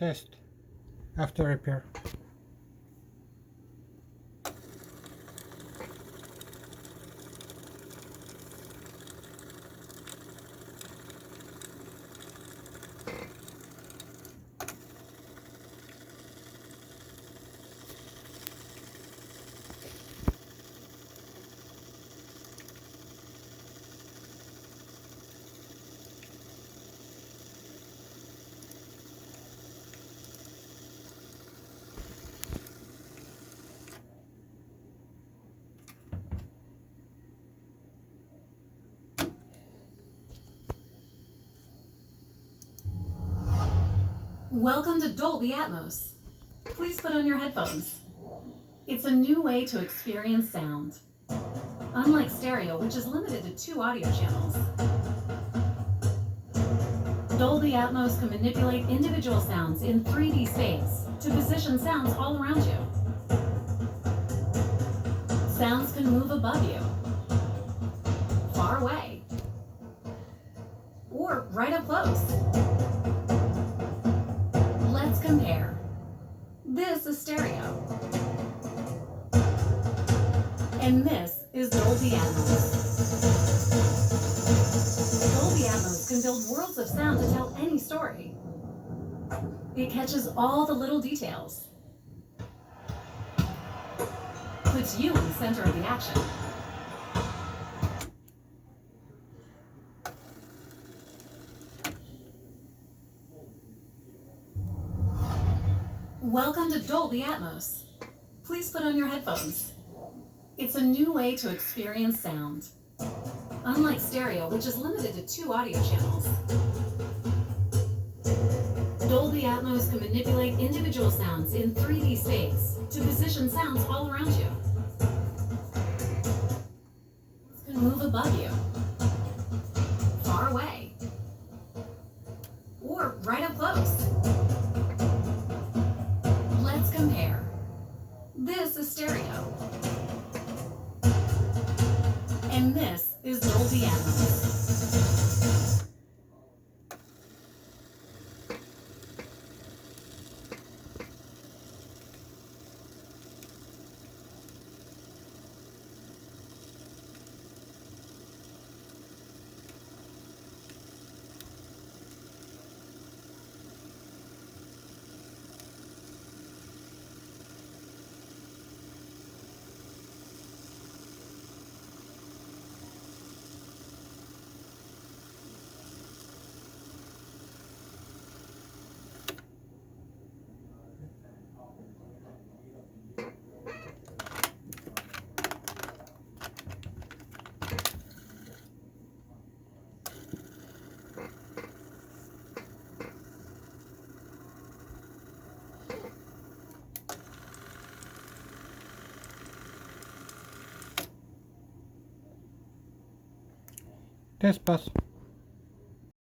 Test after repair. Welcome to Dolby Atmos. Please put on your headphones. It's a new way to experience sound. Unlike stereo, which is limited to 2 audio channels, Dolby Atmos can manipulate individual sounds in 3D space to position sounds all around you. Sounds can move above you, far away, or right up close. Let's compare. This is stereo. And this is Dolby Atmos. Dolby Atmos can build worlds of sound to tell any story. It catches all the little details, puts you in the center of the action. Welcome to Dolby Atmos. Please put on your headphones. It's a new way to experience sound. Unlike stereo, which is limited to 2 audio channels, Dolby Atmos can manipulate individual sounds in 3D space to position sounds all around you. It can move above you, far away, or right up close. Let's compare. This is stereo. And this is Dolby Atmos. Test pass.